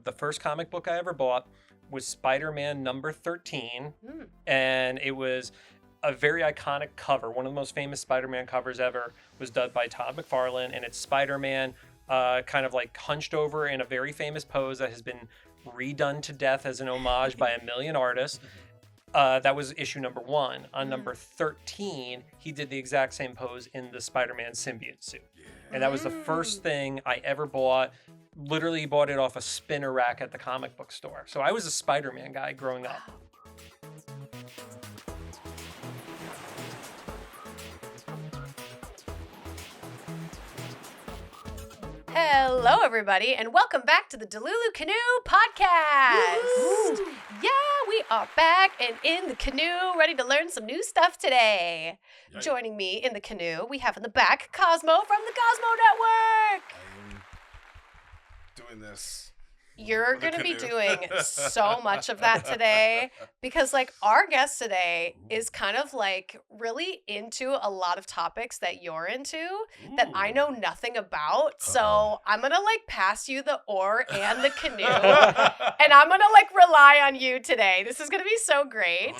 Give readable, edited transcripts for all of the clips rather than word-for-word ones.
the first comic book I ever bought was Spider-Man number 13. And it was a very iconic cover. One of the most famous Spider-Man covers ever was done by Todd McFarlane, and it's Spider-Man kind of like hunched over in a very famous pose that has been redone to death as an homage by a million artists. That was issue number 1. On number 13, he did the exact same pose in the Spider-Man symbiote suit. And that was the first thing I ever bought. Literally bought it off a spinner rack at the comic book store. So I was a Spider-Man guy growing up. Hello, everybody, and welcome back to the Delulu Canoe podcast. Woo-hoo. Yeah, we are back and in the canoe, ready to learn some new stuff today. Yikes. Joining me in the canoe, we have in the back Cosmo from the Cosmo Network. I'm doing this. You're going to be doing so much of that today because, like, our guest today is kind of, like, really into a lot of topics that you're into that I know nothing about. So I'm going to, like, pass you the oar and the canoe, and I'm going to, like, rely on you today. This is going to be so great.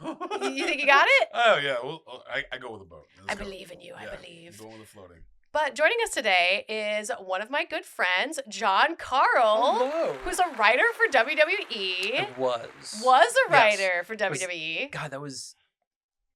Oh, no. You think you got it? Oh, yeah. Well, I go with a boat. I believe in you. I believe. I'm going with the floating. But joining us today is one of my good friends, John Carle, who's a writer for WWE. Was a writer for WWE. God, that was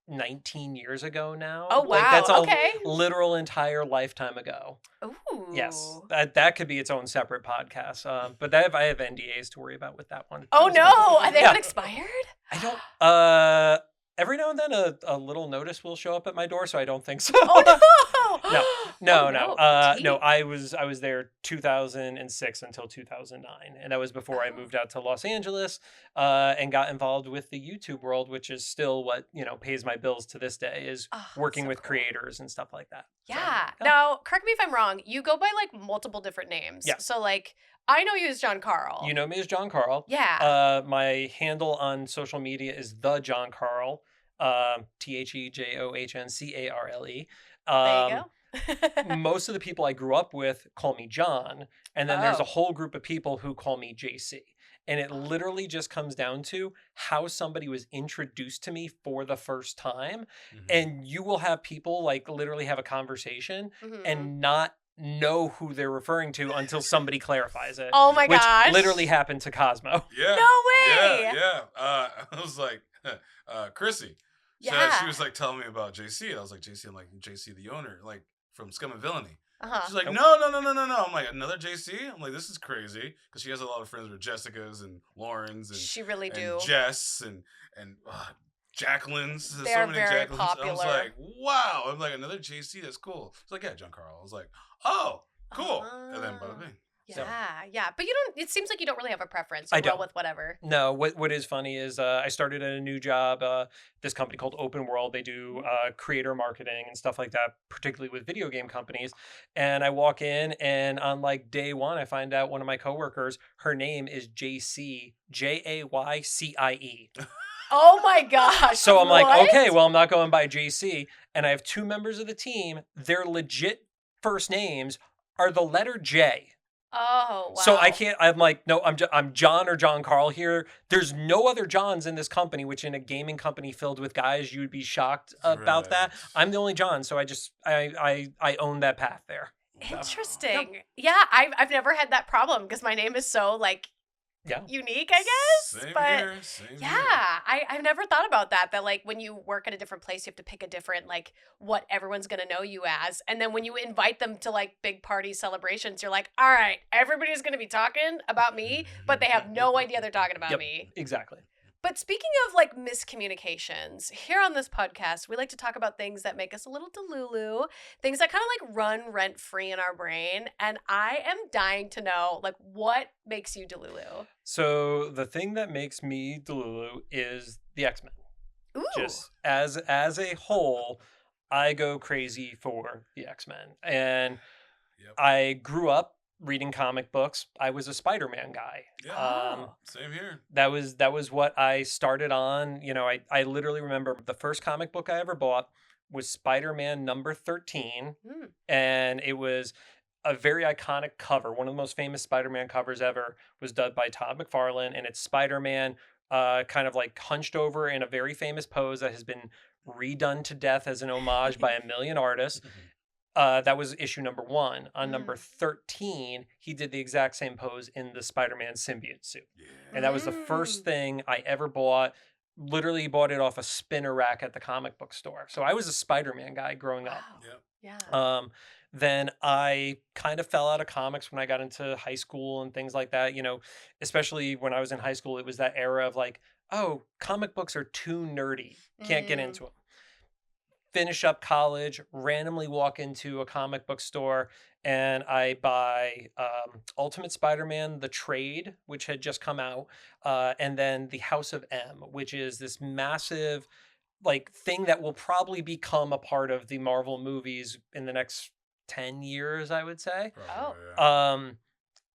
19 years ago now. Oh, wow. Like, that's a okay. literal entire lifetime ago. Ooh. Yes. That could be its own separate podcast. But I have NDAs to worry about with that one. Oh, no. Are they unexpired? I don't. Every now and then a little notice will show up at my door, so I don't think so. Oh, no. No. I was there 2006 until 2009, and that was before I moved out to Los Angeles and got involved with the YouTube world, which is still what pays my bills to this day, is working with creators and stuff like that. Yeah. So, Now, correct me if I'm wrong. You go by like multiple different names. Yeah. So like, I know you as John Carle. You know me as John Carle. Yeah. My handle on social media is the John Carle. TheJohnCarle. There you go. Most of the people I grew up with call me John, and then there's a whole group of people who call me JC. And it literally just comes down to how somebody was introduced to me for the first time. Mm-hmm. And you will have people like literally have a conversation and not know who they're referring to until somebody clarifies it. Oh my gosh. Which literally happened to Cosmo. Yeah. No way. Yeah. I was like, Chrissy. So Yeah. she was like telling me about JC. I was like, JC, I'm like, JC the owner, like from Scum and Villainy. She's like, no. I'm like, another JC? I'm like, this is crazy. Because she has a lot of friends with Jessica's and Lauren's. And she really and do. Jess and Jacqueline's. They're so many very Jacquelines. popular. I was like, wow. I'm like, another JC? That's cool. She's like, yeah, John Carle. I was like, oh, cool. And then bada bing. Yeah. But it seems like you don't really have a preference. I You don't. roll with whatever. No, what is funny is I started at a new job, this company called Open World. They do creator marketing and stuff like that, particularly with video game companies. And I walk in and on like day one, I find out one of my coworkers, her name is JC, Jaycie. Oh my gosh. So I'm what? like, okay, well, I'm not going by JC. And I have two members of the team. Their legit first names are the letter J. Oh, wow. So I'm like, no, I'm John or John Carle here. There's no other Johns in this company, which in a gaming company filled with guys, you'd be shocked about that. I'm the only John. So I own that path there. Interesting. Yep. Yeah. I've never had that problem because my name is so like unique, I guess. Same but here. I've never thought about that like when you work at a different place, you have to pick a different, like what everyone's going to know you as. And then when you invite them to like big party celebrations, you're like, all right, everybody's going to be talking about me, but they have no idea they're talking about me. Exactly. But speaking of like miscommunications, here on this podcast, we like to talk about things that make us a little delulu, things that kind of like run rent free in our brain. And I am dying to know, like, what makes you delulu? So the thing that makes me delulu is the X-Men. Ooh. Just as a whole, I go crazy for the X-Men. And I grew up reading comic books. I was a Spider-Man guy. Yeah, same here. That was what I started on. I literally remember the first comic book I ever bought was Spider-Man number 13. And it was a very iconic cover. One of the most famous Spider-Man covers ever was done by Todd McFarlane, and it's Spider-Man kind of like hunched over in a very famous pose that has been redone to death as an homage by a million artists. That was issue number 1. On number 13, he did the exact same pose in the Spider-Man symbiote suit. Yeah. And that was the first thing I ever bought. Literally bought it off a spinner rack at the comic book store. So I was a Spider-Man guy growing up. Yeah. Then I kind of fell out of comics when I got into high school and things like that. You know, especially when I was in high school, it was that era of like, oh, comic books are too nerdy. Can't get into them. Finish up college, randomly walk into a comic book store, and I buy Ultimate Spider-Man, the trade, which had just come out, and then the House of M, which is this massive like thing that will probably become a part of the Marvel movies in the next 10 years, I would say. Probably, yeah.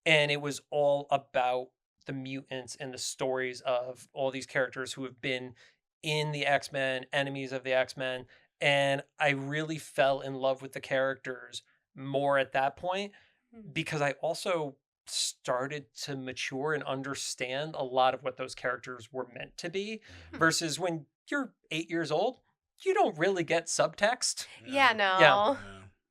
And it was all about the mutants and the stories of all these characters who have been in the X-Men, enemies of the X-Men. And I really fell in love with the characters more at that point because I also started to mature and understand a lot of what those characters were meant to be versus when you're 8 years old, you don't really get subtext. Yeah, no.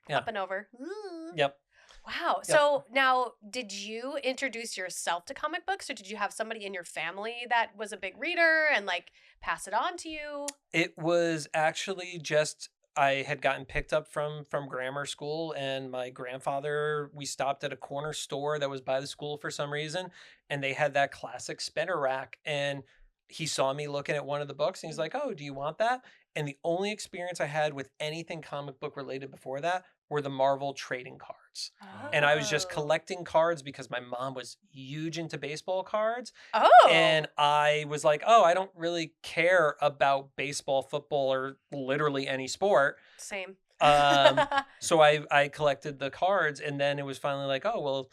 Yeah. Up and over. Ooh. Yep. Wow. Yep. So now, did you introduce yourself to comic books, or did you have somebody in your family that was a big reader and like pass it on to you? It was actually just I had gotten picked up from grammar school, and my grandfather, we stopped at a corner store that was by the school for some reason, and they had that classic spinner rack, and he saw me looking at one of the books and he's like, "Oh, do you want that?" And the only experience I had with anything comic book related before that were the Marvel trading cards. Oh. And I was just collecting cards because my mom was huge into baseball cards. Oh. And I was like, oh, I don't really care about baseball, football, or literally any sport. Same. So I collected the cards, and then it was finally like, oh, well,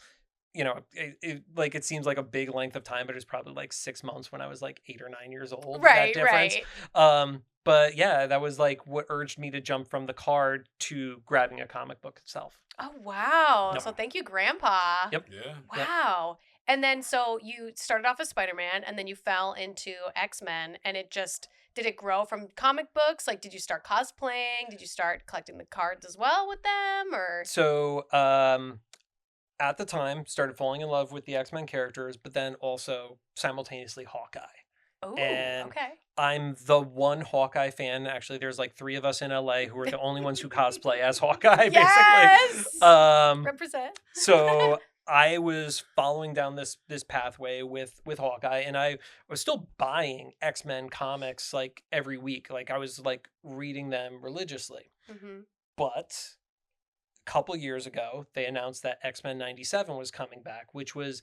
you know, it seems like a big length of time, but it was probably like 6 months when I was like 8 or 9 years old. Right, that difference. Right. But yeah, that was like what urged me to jump from the card to grabbing a comic book itself. Oh, wow. Yep. So thank you, Grandpa. Yep. Yeah. Wow. Yep. And then so you started off as Spider-Man, and then you fell into X-Men, and did it grow from comic books? Like, did you start cosplaying? Did you start collecting the cards as well with them, or? So, at the time, started falling in love with the X-Men characters, but then also simultaneously Hawkeye. Oh, and okay. I'm the one Hawkeye fan. Actually, there's like 3 of us in LA who are the only ones who cosplay as Hawkeye, yes! basically. Represent. So I was following down this pathway with Hawkeye, and I was still buying X-Men comics like every week. Like I was like reading them religiously. Mm-hmm. But a couple years ago, they announced that X-Men 97 was coming back, which was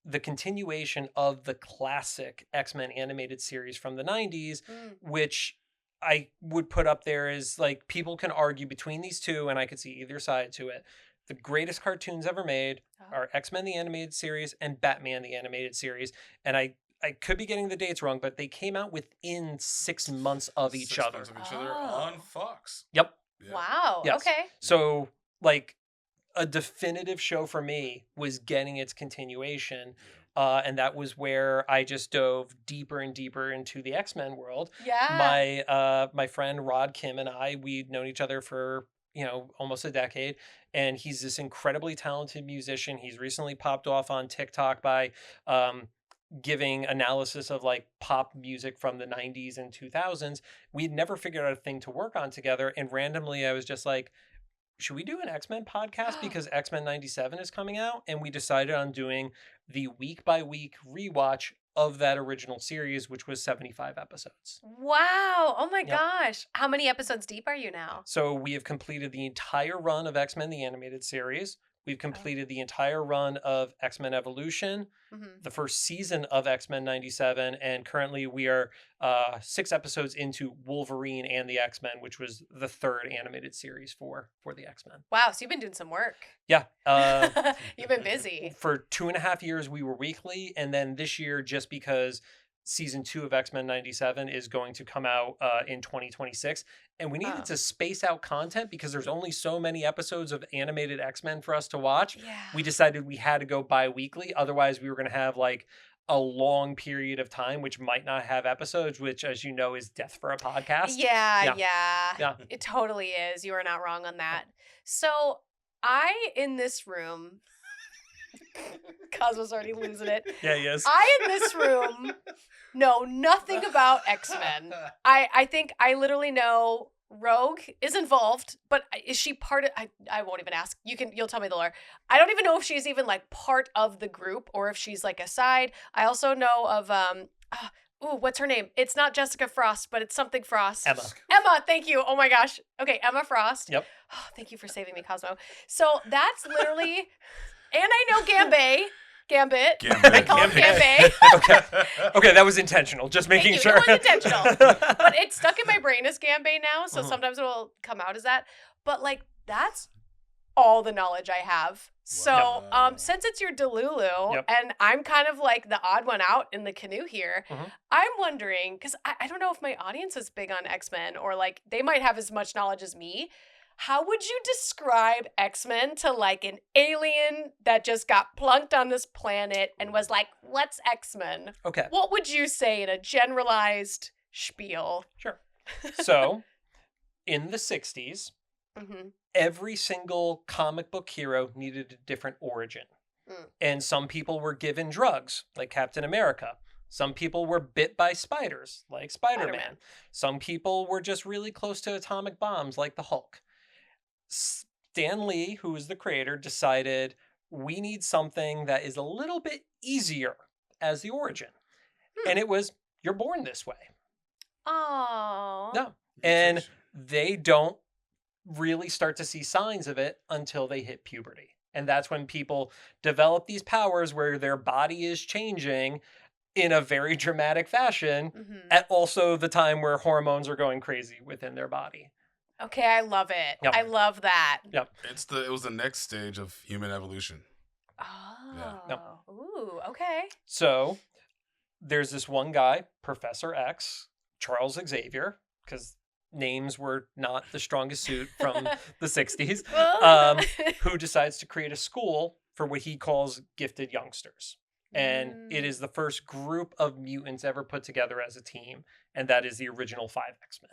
the continuation of the classic X-Men animated series from the 90s, which I would put up there as like people can argue between these two, and I could see either side to it. The greatest cartoons ever made are X-Men the animated series and Batman the animated series. And I could be getting the dates wrong, but they came out within 6 months of each other. 6 months of each other on Fox. Yep. Yeah. Wow. Yes. Okay. So like a definitive show for me was getting its continuation. And that was where I just dove deeper and deeper into the X-Men world. Yeah. My friend Rod Kim and I, we'd known each other for, almost a decade. And he's this incredibly talented musician. He's recently popped off on TikTok by giving analysis of like pop music from the 90s and 2000s. We'd never figured out a thing to work on together. And randomly I was just like, should we do an X-Men podcast because X-Men 97 is coming out? And we decided on doing the week-by-week rewatch of that original series, which was 75 episodes. Wow. Oh my gosh. How many episodes deep are you now? So we have completed the entire run of X-Men the animated series. We've completed the entire run of X-Men Evolution, the first season of X-Men 97, and currently we are 6 episodes into Wolverine and the X-Men, which was the 3rd animated series for the X-Men. Wow, so you've been doing some work. Yeah. You've been busy. For 2.5 years, we were weekly, and then this year, just because season 2 of X-Men 97 is going to come out in 2026. And we needed to space out content because there's only so many episodes of animated X-Men for us to watch. Yeah. We decided we had to go bi-weekly. Otherwise, we were going to have like a long period of time, which might not have episodes, which, as you know, is death for a podcast. Yeah. It totally is. You are not wrong on that. So in this room, Cosmo's already losing it. Yeah, he is. In this room know nothing about X-Men. I think I literally know Rogue is involved, but is she part of... I won't even ask. You'll tell me the lore. I don't even know if she's even like part of the group or if she's like a side. I also know of what's her name? It's not Jessica Frost, but it's something Frost. Emma, thank you. Oh my gosh. Okay, Emma Frost. Yep. Oh, thank you for saving me, Cosmo. So that's literally... And I know Gambit. I call him Gambit. Okay, that was intentional. Just making sure. It was intentional. But it's stuck in my brain as Gambit now, so sometimes it'll come out as that. But like, that's all the knowledge I have. So since it's your Delulu, and I'm kind of like the odd one out in the canoe here, I'm wondering, because I don't know if my audience is big on X-Men, or like they might have as much knowledge as me. How would you describe X-Men to like an alien that just got plunked on this planet and was like, what's X-Men? Okay. What would you say in a generalized spiel? Sure. So, in the 60s, every single comic book hero needed a different origin. And some people were given drugs, like Captain America. Some people were bit by spiders, like Spider-Man. Some people were just really close to atomic bombs, like the Hulk. Stan Lee, who is the creator, decided we need something that is a little bit easier as the origin. And it was, you're born this way. Oh. No. And they don't really start to see signs of it until they hit puberty. And that's when people develop these powers where their body is changing in a very dramatic fashion at also the time where hormones are going crazy within their body. Okay, I love it. Yep. I love that. Yep. It was the next stage of human evolution. Oh. Yeah. Yep. Ooh, okay. So there's this one guy, Professor X, Charles Xavier, because names were not the strongest suit from the 60s, who decides to create a school for what he calls gifted youngsters. And it is the first group of mutants ever put together as a team. And that is the original 5 X-Men.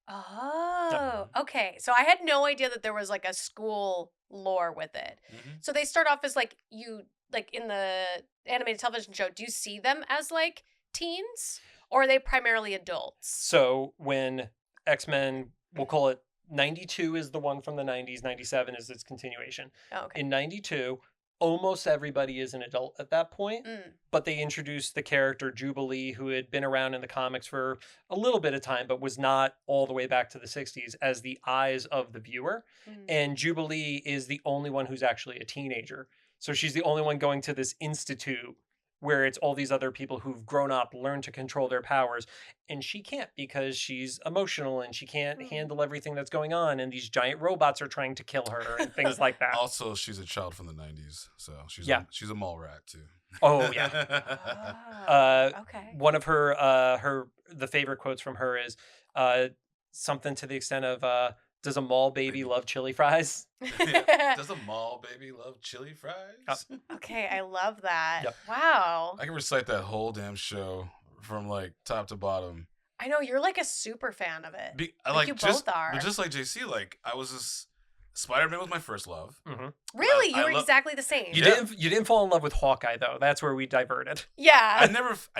Oh, okay. So I had no idea that there was like a school lore with it. So they start off as like in the animated television show, do you see them as like teens or are they primarily adults? So when X-Men, we'll call it 92 is the one from the 90s, 97 is its continuation. Oh, okay. In 92, almost everybody is an adult at that point, but they introduced the character Jubilee, who had been around in the comics for a little bit of time, but was not all the way back to the 60s, as the eyes of the viewer. And Jubilee is the only one who's actually a teenager. So she's the only one going to this institute where it's all these other people who've grown up, learned to control their powers. And she can't because she's emotional and she can't handle everything that's going on. And these giant robots are trying to kill her and things like that. Also, she's a child from the 90s. So she's a mall rat too. Oh, yeah. Okay. One of the favorite quotes from her is something to the extent of, does a mall baby love chili fries? Does a mall baby love chili fries? Okay, I love that. Yep. Wow. I can recite that whole damn show from like top to bottom. I know, you're like a super fan of it. You both are. But just like JC, like I was just... Spider-Man was my first love. Really? You were exactly the same. You didn't fall in love with Hawkeye, though. That's where we diverted. Yeah. I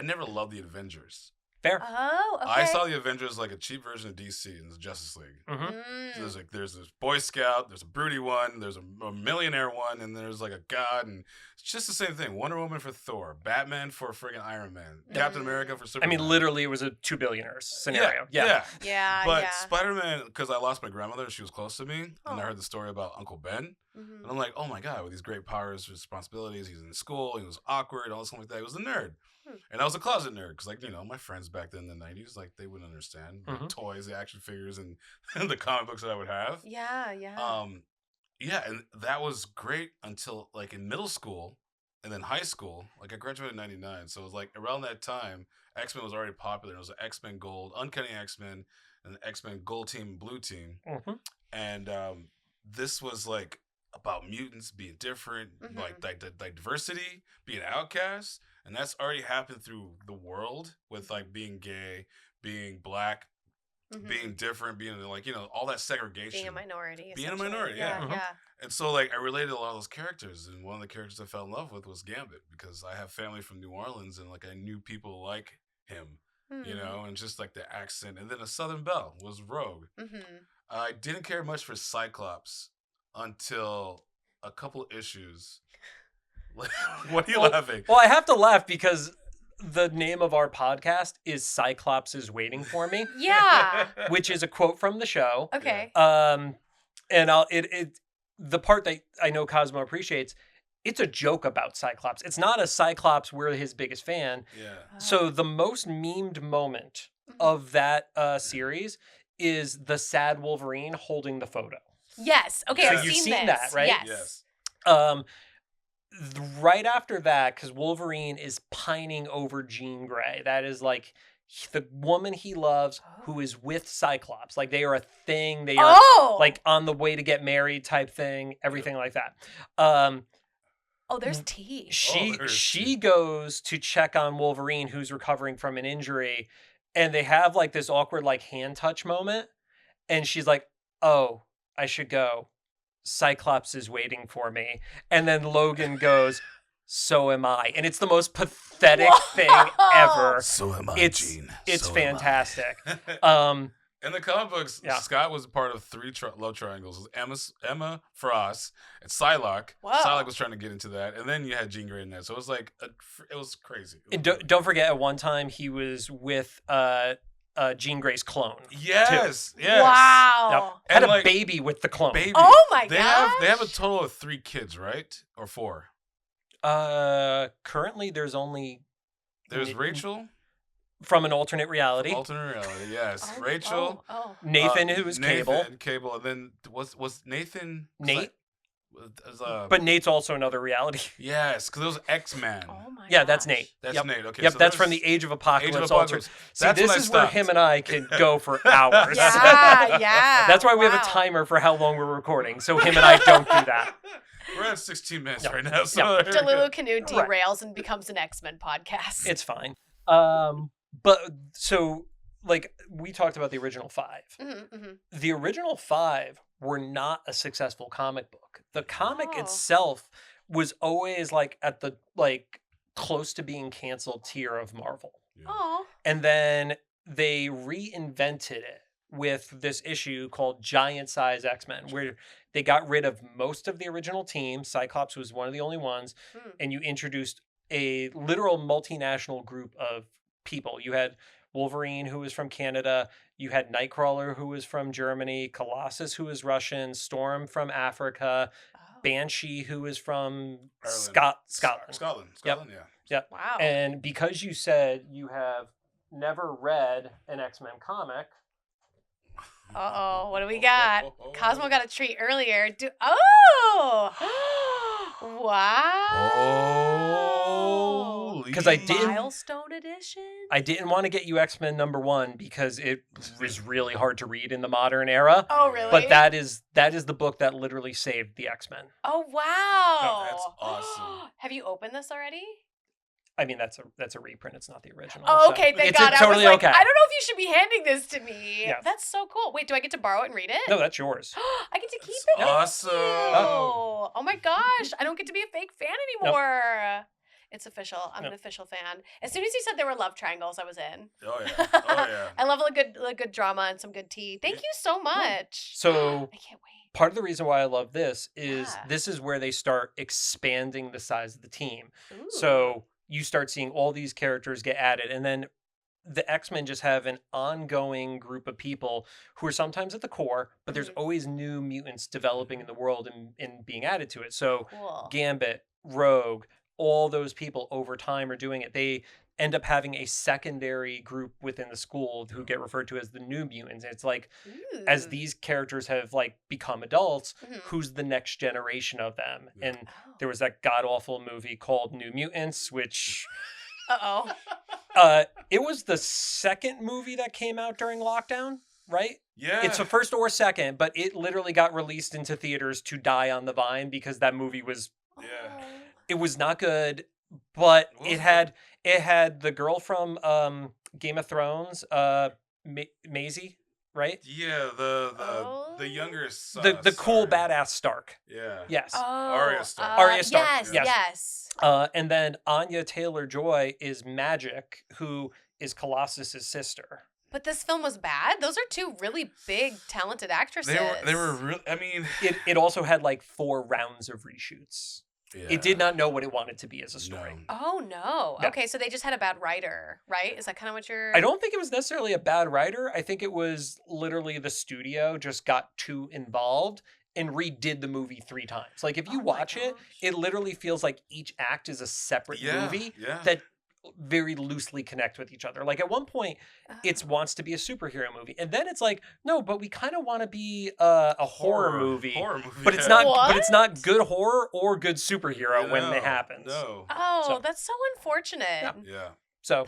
never loved the Avengers. Fair. Oh, okay. I saw the Avengers like a cheap version of DC in the Justice League. So there's this Boy Scout, there's a broody one, there's a millionaire one, and there's like a god, and it's just the same thing. Wonder Woman for Thor, Batman for friggin' Iron Man, Captain America for Superman. I mean, literally, it was a 2 billionaires scenario. Yeah. But Spider-Man, because I lost my grandmother, she was close to me, and I heard the story about Uncle Ben, and I'm like, oh my god, with these great powers, responsibilities, he's in school, he was awkward, all this stuff like that. He was a nerd. And I was a closet nerd because, like, you know, my friends back then in the 90s, like, they wouldn't understand the toys, the action figures, and the comic books that I would have. Yeah. And that was great until, like, in middle school, And then high school, like I graduated in 99. So it was like around that time, X-Men was already popular. It was X-Men Gold, Uncanny X-Men, and X-Men Gold Team, Blue Team. Mm-hmm. And this was like about mutants being different, like diversity, being outcasts. And that's already happened through the world with like being gay, being black, being different, being like, all that segregation. Being a minority. Being a minority, yeah. Yeah. And so like I related to a lot of those characters, and one of the characters I fell in love with was Gambit, because I have family from New Orleans, and like I knew people like him, and just like the accent. And then a Southern Belle was Rogue. I didn't care much for Cyclops until a couple issues. What are you laughing? Well, I have to laugh because the name of our podcast is Cyclops is Waiting for Me. Yeah. Which is a quote from the show. Okay. And the part that I know Cosmo appreciates, it's a joke about Cyclops. It's not a Cyclops, we're his biggest fan. Yeah. So the most memed moment of that series is the sad Wolverine holding the photo. Yes. Okay, So I've you've seen seen this. that, right? Yes. Right after that, because Wolverine is pining over Jean Grey. That is like the woman he loves who is with Cyclops. Like they are a thing. They are like on the way to get married type thing. Everything like that. There's tea. She goes to check on Wolverine, who's recovering from an injury, and they have like this awkward like hand touch moment. And she's like, "Oh, I should go. Cyclops is waiting for me." And then Logan goes, "So am I." And it's the most pathetic thing ever. So am I, Gene. It's so fantastic. In the comic books, Scott was a part of three love triangles. It was Emma Frost, and Psylocke. Whoa. Psylocke was trying to get into that. And then you had Jean Grey in there. So it was like, it was crazy. Don't forget, at one time, he was with Jean Grey's clone. Yes. Too. Yes. Wow. Yep. Had a baby with the clone. Baby. Oh my gosh. They have a total of 3 kids, right? Or 4? Currently there's only... There's Rachel. From an alternate reality. Yes. Rachel. Nathan, who was Cable. Cable. And then was Nathan... Nate. But Nate's also another reality. Yes, because it was X-Men. Oh my Yeah, that's Nate. That's Nate. Okay. Yep, so that's from the Age of Apocalypse. See, That's this is where him and I can go for hours. Yeah. That's why we have a timer for how long we're recording, so him and I don't do that. We're at 16 minutes right now. So Delulu Canoe derails and becomes an X-Men podcast. It's fine. But so, like, we talked about the original 5. The original 5 were not a successful comic book. The comic itself was always like at the close to being canceled tier of Marvel. And then they reinvented it with this issue called Giant Size X-Men, where they got rid of most of the original team. Cyclops was one of the only ones. And you introduced a literal multinational group of people. You had Wolverine, who was from Canada. You had Nightcrawler, who was from Germany. Colossus, who was Russian. Storm from Africa. Banshee, who was from Scotland. Yep. Wow. And because you said you have never read an X-Men comic. What do we got? Cosmo got a treat earlier. Wow. Because I didn't Milestone edition. I didn't want to get you X-Men #1 because it was really hard to read in the modern era. Oh, really? But that is the book that literally saved the X-Men. Oh, wow. Oh, that's awesome. Have you opened this already? I mean, that's a reprint. It's not the original. Oh, okay. So Thank God. Totally I was like, okay. I don't know if you should be handing this to me. Yeah. That's so cool. Wait, do I get to borrow it and read it? No, that's yours. I get to keep That's it. Thank awesome. you. Oh my gosh. I don't get to be a fake fan anymore. Nope. It's official. I'm an official fan. As soon as you said there were love triangles, I was in. Oh yeah. I love a good drama and some good tea. Thank you so much. So I can't wait. Part of the reason why I love this is this is where they start expanding the size of the team. Ooh. So you start seeing all these characters get added, and then the X-Men just have an ongoing group of people who are sometimes at the core, but there's always new mutants developing in the world and being added to it. So cool. Gambit, Rogue, all those people over time are doing it. end up having a secondary group within the school who get referred to as the New Mutants. It's like, as these characters have like become adults, who's the next generation of them? And there was that god awful movie called New Mutants, which it was the second movie that came out during lockdown, right? Yeah. It's the first or second, but it literally got released into theaters to die on the vine because that movie was it was not good, but it had the girl from Game of Thrones, Maisie, right? Yeah, the younger son. The cool badass Stark. Yeah. Yes. Arya Stark. Arya Stark. Yes. And then Anya Taylor-Joy is Magic, who is Colossus's sister. But this film was bad? Those are two really big, talented actresses. They were really, I mean... It also had like 4 rounds of reshoots. Yeah. It did not know what it wanted to be as a story. No. Oh, no. Yeah. Okay, so they just had a bad writer, right? Is that kind of what you're... I don't think it was necessarily a bad writer. I think it was literally the studio just got too involved and redid the movie 3 times. Like, if you watch it, it literally feels like each act is a separate movie that very loosely connect with each other. Like, at one point, it wants to be a superhero movie, and then it's like, no, but we kind of want to be a horror movie. But it's not. What? But it's not good horror or good superhero when it happens. No. Oh, that's so unfortunate. Yeah. So.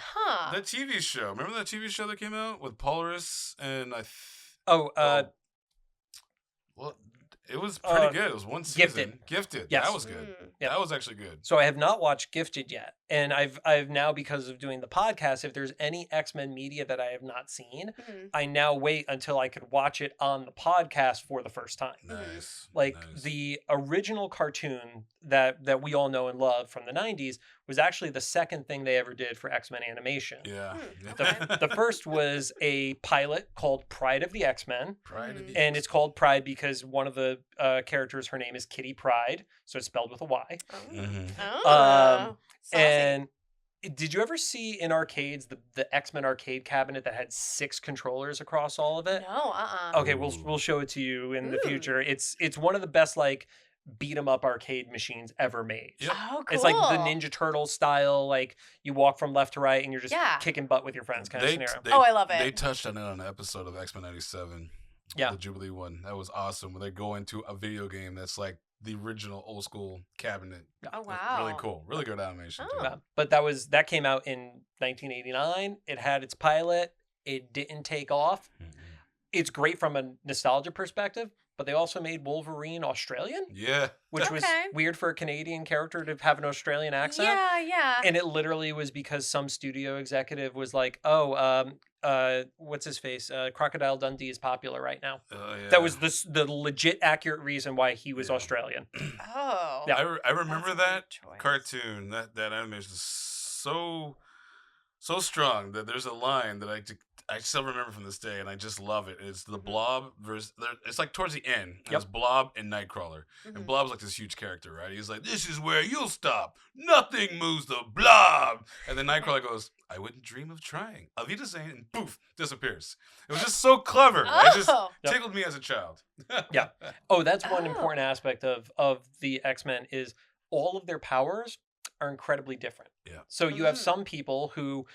That TV show. Remember that TV show that came out with Polaris and well, it was pretty good. It was one season. Gifted. Yes. That was good. Yep. That was actually good. So I have not watched Gifted yet. And I've now, because of doing the podcast, if there's any X-Men media that I have not seen, I now wait until I could watch it on the podcast for the first time. Nice. Like the original cartoon that we all know and love from the 90s was actually the second thing they ever did for X-Men animation. Yeah. The first was a pilot called Pride of the X-Men. And it's called Pride because one of the characters, her name is Kitty Pryde. So it's spelled with a Y. And did you ever see in arcades the X-Men arcade cabinet that had 6 controllers across all of it? No, Okay, we'll show it to you in the future. It's one of the best like beat 'em up arcade machines ever made. Yep. Oh, cool. It's like the Ninja Turtle style, like you walk from left to right and you're just kicking butt with your friends kind of scenario. I love it. They touched on it on an episode of X-Men 97. Yeah. The Jubilee one. That was awesome. When they go into a video game that's like the original old school cabinet. Oh, wow. Really cool. Really good animation. Too. Yeah. But that came out in 1989. It had its pilot. It didn't take off. It's great from a nostalgia perspective, but they also made Wolverine Australian. Yeah. Which was weird for a Canadian character to have an Australian accent. Yeah. And it literally was because some studio executive was like, what's his face? Crocodile Dundee is popular right now. Yeah. That was the legit accurate reason why he was Australian. Oh. Yeah. I remember that cartoon, that animation is so strong that there's a line that I still remember from this day, and I just love it. It's the Blob versus... It's like towards the end. It's Blob and Nightcrawler. And Blob's like this huge character, right? He's like, this is where you'll stop. Nothing moves the Blob. And then Nightcrawler goes, I wouldn't dream of trying. Auf Wiedersehen, and poof, disappears. It was just so clever. It just tickled me as a child. Yeah. Oh, that's one important aspect of the X-Men is all of their powers are incredibly different. Yeah. So you have some people who...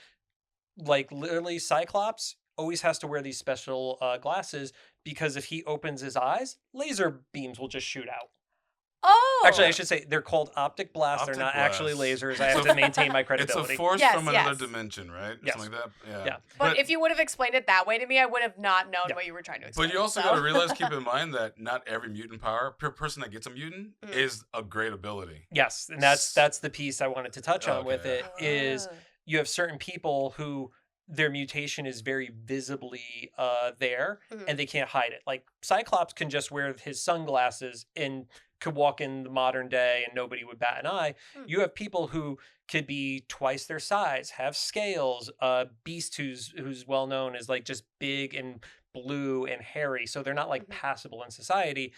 Like literally Cyclops always has to wear these special glasses because if he opens his eyes, laser beams will just shoot out. Oh. Actually, I should say they're called optic blasts. They're not actually lasers. I have to maintain my credibility. It's a force from another dimension, right? Yes. Something like that. Yeah. But if you would have explained it that way to me, I would have not known what you were trying to explain. But you also got to realize, keep in mind that not every mutant power, per person that gets a mutant, is a great ability. Yes, and that's the piece I wanted to touch on with it is you have certain people who their mutation is very visibly there and they can't hide it. Like Cyclops can just wear his sunglasses and could walk in the modern day and nobody would bat an eye. You have people who could be twice their size, have scales, Beast who's well known as like just big and blue and hairy, so they're not like passable in society.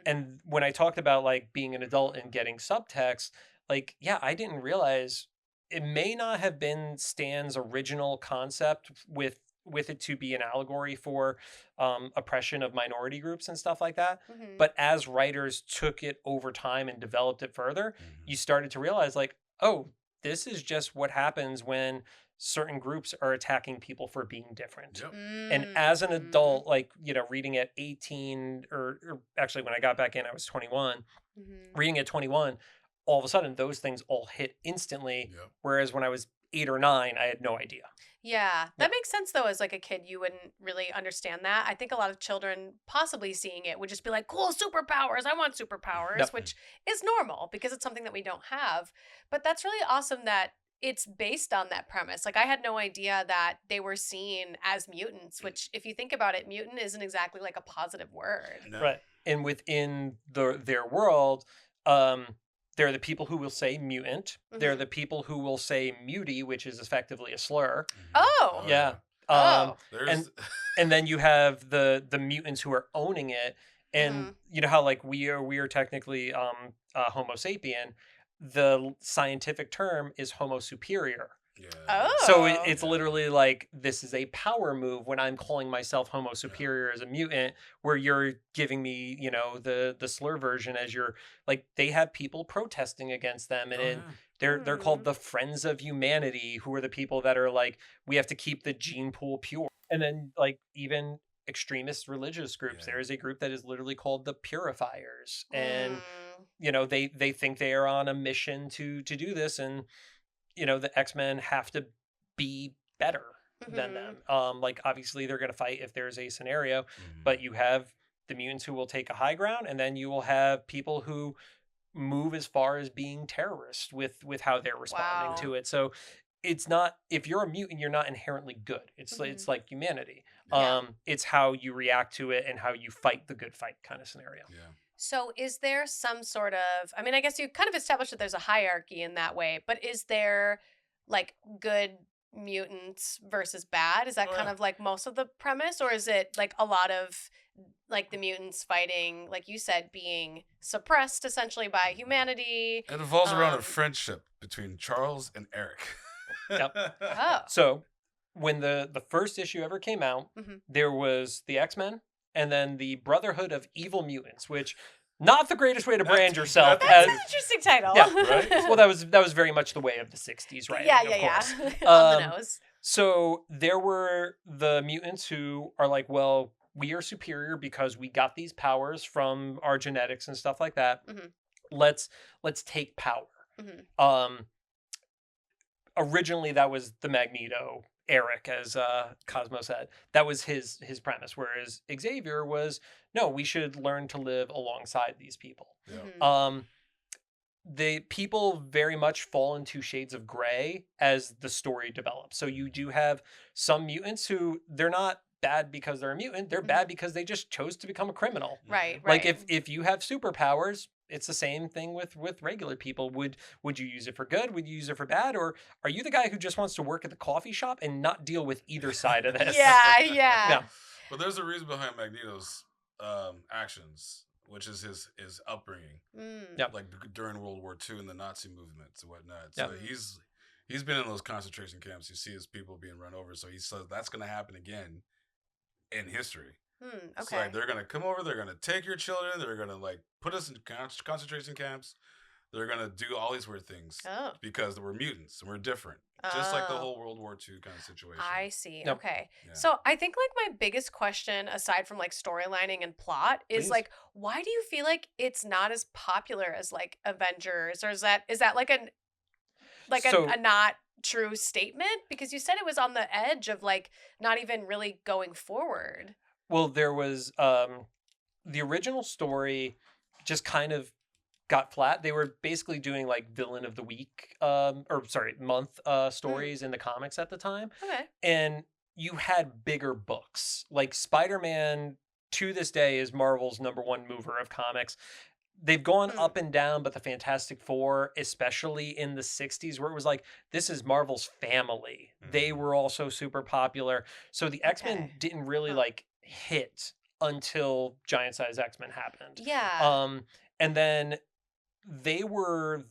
And when I talked about like being an adult and getting subtext, like I didn't realize it may not have been Stan's original concept with it to be an allegory for oppression of minority groups and stuff like that. But as writers took it over time and developed it further, you started to realize like, oh, this is just what happens when certain groups are attacking people for being different. Yep. And as an adult, like, reading at 18 or actually when I got back in, I was 21, reading at 21, all of a sudden those things all hit instantly. Yep. Whereas when I was 8 or 9, I had no idea. Yeah, that makes sense though. As like a kid, you wouldn't really understand that. I think a lot of children possibly seeing it would just be like, cool, superpowers. I want superpowers, Yep. which is normal because it's something that we don't have. But that's really awesome that it's based on that premise. Like I had no idea that they were seen as mutants, which if you think about it, mutant isn't exactly like a positive word. No. Right. And within their world, there are the people who will say mutant. There are the people who will say mutie, which is effectively a slur. Oh. Yeah. And then you have the mutants who are owning it. And you know how like we are technically Homo sapien. The scientific term is Homo superior. Yeah. Oh. So it's literally like, this is a power move when I'm calling myself Homo superior as a mutant, where you're giving me, the slur version as you're like, they have people protesting against them. And they're called the Friends of Humanity, who are the people that are like, we have to keep the gene pool pure. And then like even extremist religious groups, there is a group that is literally called the Purifiers. And, they think they are on a mission to do this. And, the X-Men have to be better than them. Like obviously they're going to fight if there's a scenario, but you have the mutants who will take a high ground, and then you will have people who move as far as being terrorists with how they're responding to it. So it's not, if you're a mutant, you're not inherently good. It's like humanity. It's how you react to it and how you fight the good fight kind of scenario. Yeah. So is there some sort of, I mean, I guess you kind of established that there's a hierarchy in that way, but is there like good mutants versus bad? Is that kind of like most of the premise, or is it like a lot of like the mutants fighting, like you said, being suppressed essentially by humanity? It revolves around a friendship between Charles and Eric. Yep. Oh. So when the first issue ever came out, there was the X-Men, and then the Brotherhood of Evil Mutants, which not the greatest way to brand yourself. That's an interesting title. Yeah, right? Well, that was very much the way of the 60s, right? Yeah. On the nose. So there were the mutants who are like, well, we are superior because we got these powers from our genetics and stuff like that. Let's take power. Originally, that was the Magneto. Eric, as Cosmo said, that was his premise, whereas Xavier was, no, we should learn to live alongside these people. The people very much fall into shades of gray as the story develops. So you do have some mutants who, they're not bad because they're a mutant, they're bad because they just chose to become a criminal. Right. Like if you have superpowers, it's the same thing with regular people. Would you use it for good? Would you use it for bad? Or are you the guy who just wants to work at the coffee shop and not deal with either side of this? Yeah. But there's a reason behind Magneto's actions, which is his upbringing. Like during World War II and the Nazi movements and whatnot. So he's been in those concentration camps. You see his people being run over. So he says that's going to happen again in history. Okay. So like, they're gonna come over. They're gonna take your children. They're gonna like put us in concentration camps. They're gonna do all these weird things because we're mutants and we're different, just like the whole World War II kind of situation. I see. Okay. Yeah. So I think like my biggest question, aside from like storylining and plot, is like, why do you feel like it's not as popular as like Avengers, or is that like a not true statement? Because you said it was on the edge of like not even really going forward. Well, there was the original story just kind of got flat. They were basically doing like villain of the week month stories in the comics at the time. Okay. And you had bigger books. Like Spider-Man to this day is Marvel's #1 mover of comics. They've gone up and down, but the Fantastic Four, especially in the 60s, where it was like, this is Marvel's family. They were also super popular. So the X-Men didn't really like hit until Giant Size X-Men happened. Yeah. And then they were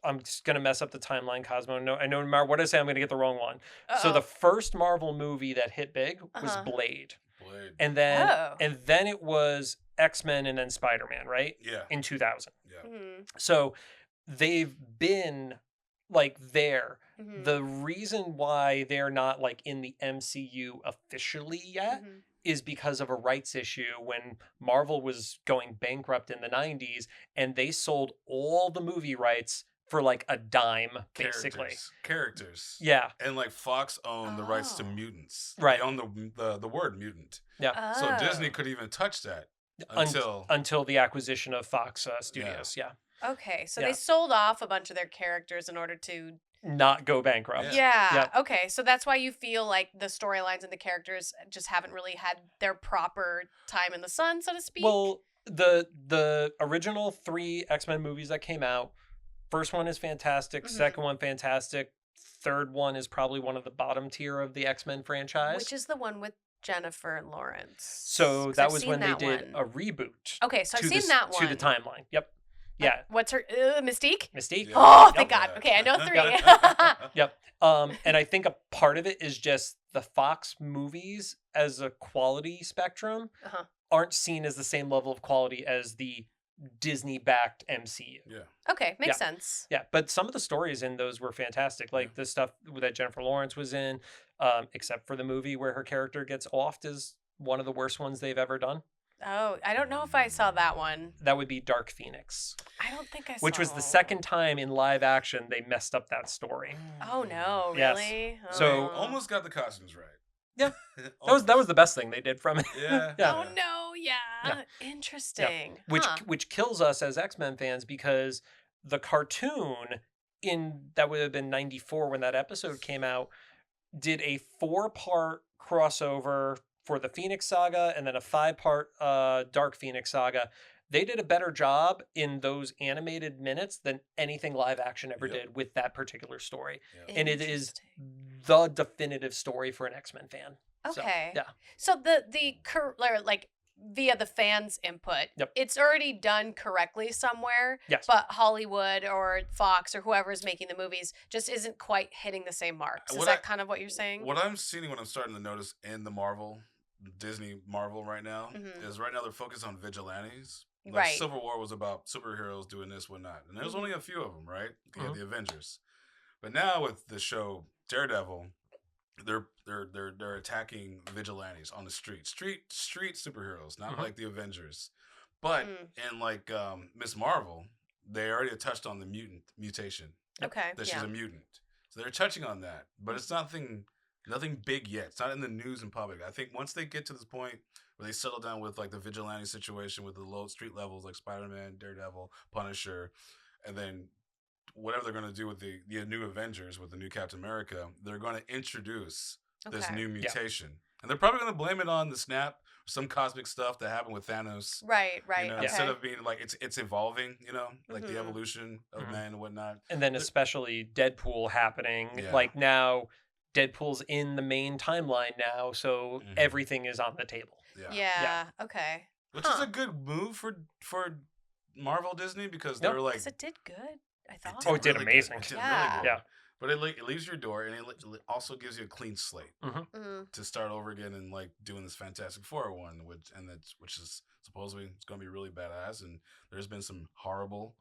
I'm just going to mess up the timeline, Cosmo. No, I know no matter what I say, I'm going to get the wrong one. So the first Marvel movie that hit big was Blade. And then it was X-Men and then Spider-Man, right? Yeah. In 2000. Yeah. So they've been like there. Mhm. The reason why they're not like in the MCU officially yet Mhm. is because of a rights issue when Marvel was going bankrupt in the 90s and they sold all the movie rights for like a dime, basically. Characters. Yeah. And like Fox owned the rights to Oh. mutants. Right. They owned the word mutant. Yeah. So Oh. Disney couldn't even touch that until the acquisition of Fox Studios. Yeah. Okay, so Yeah. they sold off a bunch of their characters in order to Not go bankrupt. Yeah. Yep. Okay, so that's why you feel like the storylines and the characters just haven't really had their proper time in the sun, so to speak. Well, the original 3 X-Men movies that came out, first one is fantastic, Mhm. second one fantastic, third one is probably one of the bottom tier of the X-Men franchise. Which is the one with Jennifer Lawrence. So 'Cause that I've was seen when they that did one. a reboot. Okay, so I've to seen the, that to one. the timeline. Yep. Yeah. What's her Mystique? Mystique. Yeah. Oh, thank Yep. God. Okay, I know 3. Yep. And I think a part of it is just the Fox movies as a quality spectrum Uh-huh. aren't seen as the same level of quality as the Disney-backed MCU. Yeah. Okay, makes sense. Yeah, but some of the stories in those were fantastic. Like the stuff that Jennifer Lawrence was in, except for the movie where her character gets offed, is one of the worst ones they've ever done. Oh, I don't know if I saw that one. That would be Dark Phoenix, I don't think I saw. which was the second time in live action they messed up that story. Oh no, Yes. really? So- Oh. Almost got the costumes right. Yeah. That was the best thing they did from it. Yeah. Yeah. Oh no, yeah. Yeah. Interesting. which Huh. which kills us as X-Men fans because the cartoon that would have been 94 when that episode came out did a 4-part crossover for the Phoenix Saga and then a 5-part Dark Phoenix Saga. They did a better job in those animated minutes than anything live action ever Yep. did with that particular story. Yep. And it is Interesting. the definitive story for an X-Men fan. So, Okay. yeah. So like via the fans' input, Yep. it's already done correctly somewhere. Yes. But Hollywood or Fox or whoever is making the movies just isn't quite hitting the same marks. Is that kind of what you're saying? What I'm seeing, what I'm starting to notice in the Disney Marvel right now, Mhm. is right now they're focused on vigilantes. Like Right. Civil War was about superheroes doing this, whatnot. And there's Mhm. only a few of them, right? You had Mhm. the Avengers. But now with the show Daredevil, they're attacking vigilantes on the street. Street superheroes, not Mhm. like the Avengers. But Mm. in like Miss Marvel, they already touched on the mutation. Okay. That Yeah. she's a mutant. So they're touching on that. But it's nothing big yet. It's not in the news and public. I think once they get to this point where they settle down with like the vigilante situation with the low street levels like Spider-Man, Daredevil, Punisher, and then whatever they're going to do with the new Avengers, with the new Captain America, they're going to introduce this Okay. new mutation. And they're probably going to blame it on the snap, some cosmic stuff that happened with Thanos. Right. You know, Okay. instead of being like it's evolving, like the Mhm. evolution of Mhm. man and whatnot. And then especially Deadpool happening. Yeah. Like now, Deadpool's in the main timeline now, so Mhm. everything is on the table. Yeah. Okay. Which is Huh. a good move for Marvel Disney because Yep. they're like 'Cause it did good, I thought. Oh, it did really good. amazing. It did Yeah. really good. Yeah. But it leaves your door, and it also gives you a clean slate Mhm. to start over again and like doing this Fantastic Four one, which is supposedly it's going to be really badass. And there's been some horrible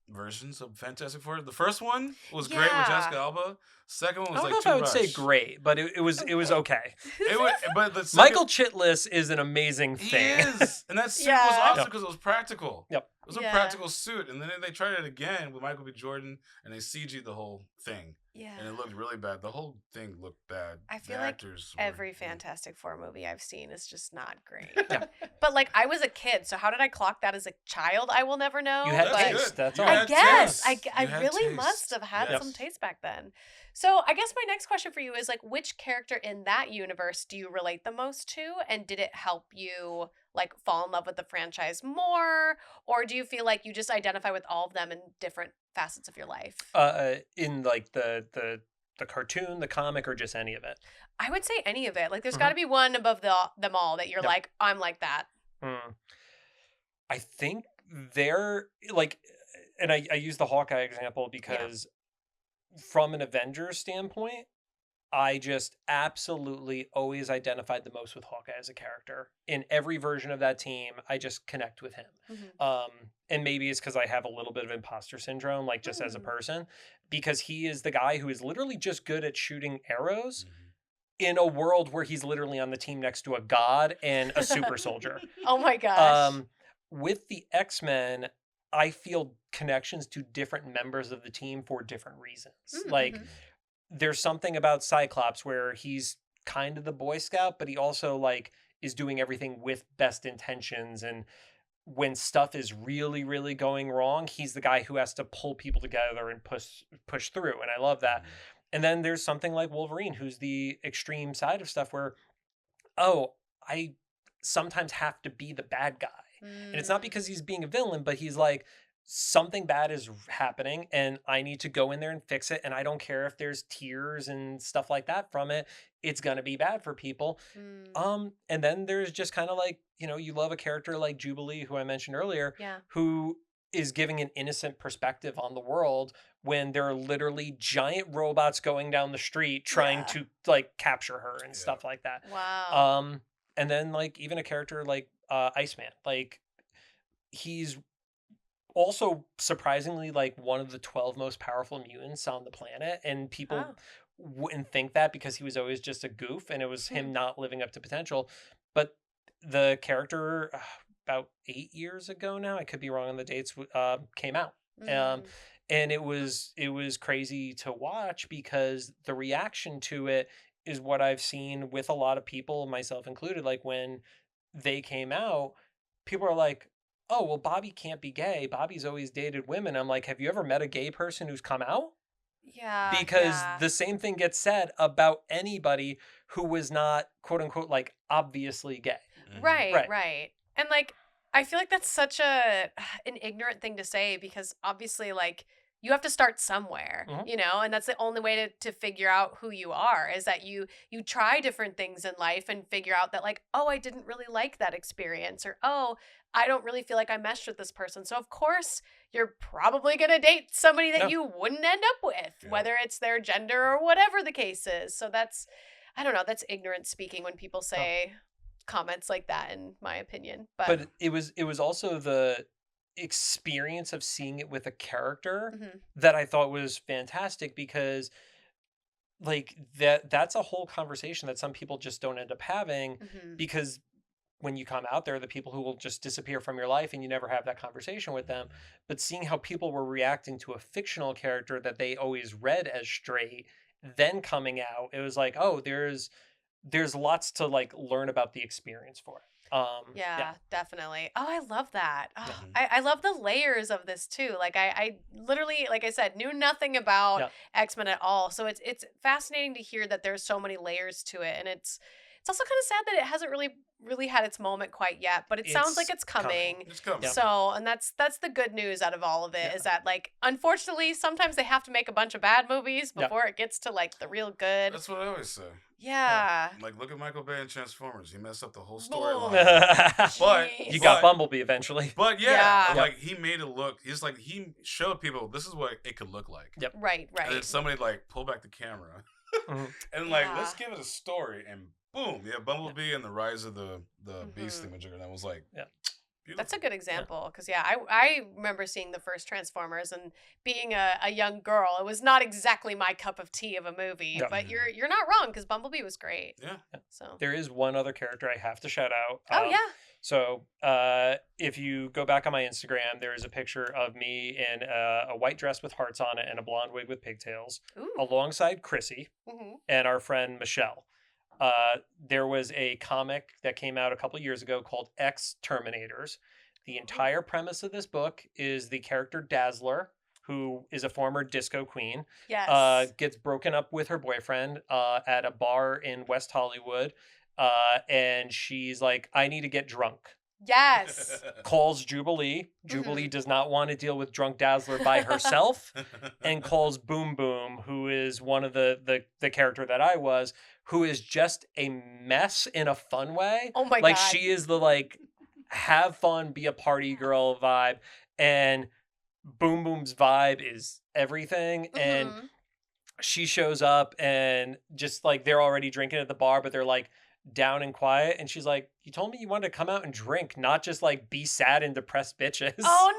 versions of Fantastic Four. The first one was great with Yeah. Jessica Alba. Second one I was don't like know if too I would say rushed. great, but it was okay. It was, but the second, Michael Chitlis is an amazing he thing. is, and that suit was Yeah. awesome Yep. because it was practical. Yep. It was a Yeah. practical suit, and then they tried it again with Michael B. Jordan, and they CG'd the whole thing, Yeah. and it looked really bad. The whole thing looked bad. I feel the like actors were- Every Fantastic Four movie I've seen is just not great. Yeah. But like I was a kid, so how did I clock that as a child? I will never know. You had but That's taste. good. That's You all. I had guess taste. I You had really taste. must have had Yes. some taste back then. So I guess my next question for you is like, which character in that universe do you relate the most to, and did it help you like fall in love with the franchise more, or do you feel like you just identify with all of them in different facets of your life? In like the cartoon, the comic, or just any of it. I would say any of it. Like, there's Mhm. got to be one above them all that you're Yep. like, I'm like that. I think they're like, and I use the Hawkeye example because from an Avengers standpoint, I just absolutely always identified the most with Hawkeye as a character. In every version of that team, I just connect with him. And maybe it's because I have a little bit of imposter syndrome, like just as a person, because he is the guy who is literally just good at shooting arrows in a world where he's literally on the team next to a god and a super soldier. Oh my gosh. With the X-Men, I feel connections to different members of the team for different reasons. Like, there's something about Cyclops where he's kind of the Boy Scout, but he also like is doing everything with best intentions. And when stuff is really, really going wrong, he's the guy who has to pull people together and push through. And I love that. And then there's something like Wolverine, who's the extreme side of stuff where, oh, I sometimes have to be the bad guy. And it's not because he's being a villain, but he's like, something bad is happening and I need to go in there and fix it. And I don't care if there's tears and stuff like that from it. It's going to be bad for people. And then there's just kind of like, you know, you love a character like Jubilee, who I mentioned earlier, who is giving an innocent perspective on the world when there are literally giant robots going down the street trying to like capture her and stuff like that. Wow. And then like even a character like Iceman, like he's also surprisingly like one of the 12 most powerful mutants on the planet, and people wouldn't think that because he was always just a goof and it was him not living up to potential. But the character about 8 years ago now, I could be wrong on the dates, came out. And it was crazy to watch because the reaction to it is what I've seen with a lot of people, myself included. Like when they came out, people are like, oh, well, Bobby can't be gay. Bobby's always dated women. I'm like, have you ever met a gay person who's come out? Yeah. Because the same thing gets said about anybody who was not, quote unquote, like obviously gay. Right. And like, I feel like that's such an ignorant thing to say because obviously, like, you have to start somewhere, you know, and that's the only way to figure out who you are is that you try different things in life and figure out that like, oh, I didn't really like that experience, or oh, I don't really feel like I meshed with this person. So of course you're probably going to date somebody that you wouldn't end up with, whether it's their gender or whatever the case is. So that's, I don't know, that's ignorant speaking when people say comments like that, in my opinion. But it was also the experience of seeing it with a character that I thought was fantastic, because like that's a whole conversation that some people just don't end up having, because when you come out there, the people who will just disappear from your life and you never have that conversation with them. But seeing how people were reacting to a fictional character that they always read as straight, then coming out, it was like, oh, there's lots to like learn about the experience for it. Yeah, definitely. Oh, I love that. Oh, I love the layers of this too. Like I literally, like I said, knew nothing about X-Men at all. So it's fascinating to hear that there's so many layers to it. And it's also kind of sad that it hasn't really had its moment quite yet, but it sounds like it's coming. It's coming. So, and that's the good news out of all of it is that like, unfortunately, sometimes they have to make a bunch of bad movies before it gets to like the real good. That's what I always say. Yeah. Like, look at Michael Bay in Transformers. He messed up the whole storyline. But you got Bumblebee eventually. But like he made it look. He's like he showed people this is what it could look like. Yep. Right. And then somebody like pull back the camera, and like let's give it a story. And boom, Bumblebee and the rise of the Beast imager. And I was like, beautiful. That's a good example because I remember seeing the first Transformers and being a young girl. It was not exactly my cup of tea of a movie, but you're not wrong because Bumblebee was great. Yeah. So there is one other character I have to shout out. So if you go back on my Instagram, there is a picture of me in a white dress with hearts on it and a blonde wig with pigtails, alongside Chrissy and our friend Michelle. There was a comic that came out a couple years ago called X-Terminators. The entire premise of this book is the character Dazzler, who is a former disco queen, gets broken up with her boyfriend at a bar in West Hollywood, and she's like, I need to get drunk. Yes. Calls Jubilee. Jubilee does not want to deal with drunk Dazzler by herself, and calls Boom Boom, who is one of the character that I was, who is just a mess in a fun way. Oh my God. Like she is the like have fun, be a party girl vibe, and Boom Boom's vibe is everything. And she shows up and just like they're already drinking at the bar, but they're like down and quiet. And she's like, "You told me you wanted to come out and drink, not just like be sad and depressed bitches." Oh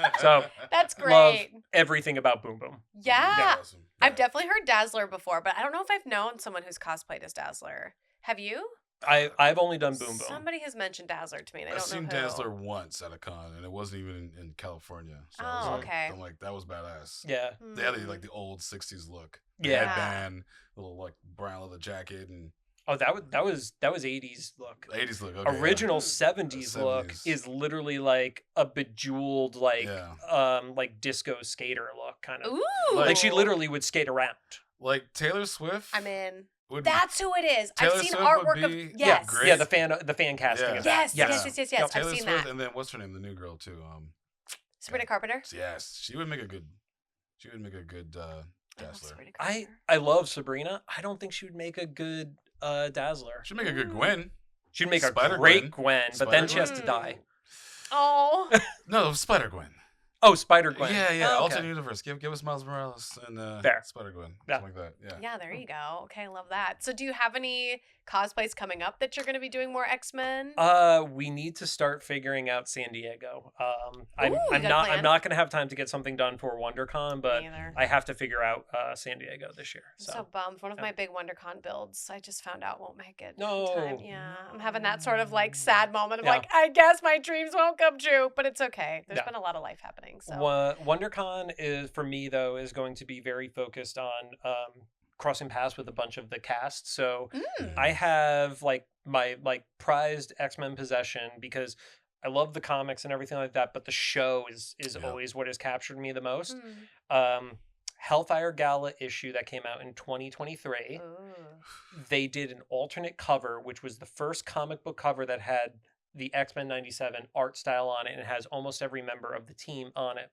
no. So That's love great. everything about Boom Boom. Yeah. Awesome. I've definitely heard Dazzler before, but I don't know if I've known someone who's cosplayed as Dazzler. Have you? I've only done Boom Boom. Somebody has mentioned Dazzler to me, and I I've don't know seen who. Dazzler once at a con, and it wasn't even in California. So I was Oh, like, okay. I'm like, that was badass. Yeah. They had like the old '60s look. The Yeah. headband, little like brown leather jacket, and Oh, that was 80s look. '80s look. Okay, Original yeah. 70s look 70s. is literally like a bejeweled like disco skater look kind of. Ooh. Like she literally would skate around. Like Taylor Swift. I'm in. would- That's who it is. Taylor I've seen Swift would artwork of be yes. great. Yeah, the fan casting Yeah. of that. Yes. Yep. Taylor I've seen Swift, that. and then what's her name? The new girl too. Sabrina Carpenter. Yes, she would make a good. She would make a good I love Dazzler. Sabrina Carpenter. I love Sabrina. I don't think she would make a good Dazzler. She'd make a good Gwen. She'd make a Spider great Gwen, but then Spider she has Gwen? to die. Oh. No, Spider Gwen. Oh, Spider Gwen. Yeah, Oh, okay. alternate universe. Give us Miles Morales and Fair. Spider Gwen. Yeah. Something like that. Yeah. Yeah, there you go. Okay, I love that. So do you have any cosplays coming up that you're going to be doing more X-Men? We need to start figuring out San Diego. I'm Ooh, you I'm got a not plan? I'm not gonna have time to get something done for WonderCon, but Me either. I have to figure out San Diego this year. I'm so bummed. One of my big WonderCon builds, I just found out won't make it. in No. time. Yeah, I'm having that sort of like sad moment of Yeah. like, I guess my dreams won't come true, but it's okay. There's Yeah. been a lot of life happening. So WonderCon is for me though is going to be very focused on crossing paths with a bunch of the cast. So I have like my prized X-Men possession because I love the comics and everything like that, but the show is always what has captured me the most. Hellfire Gala issue that came out in 2023. They did an alternate cover, which was the first comic book cover that had the X-Men 97 art style on it and it has almost every member of the team on it.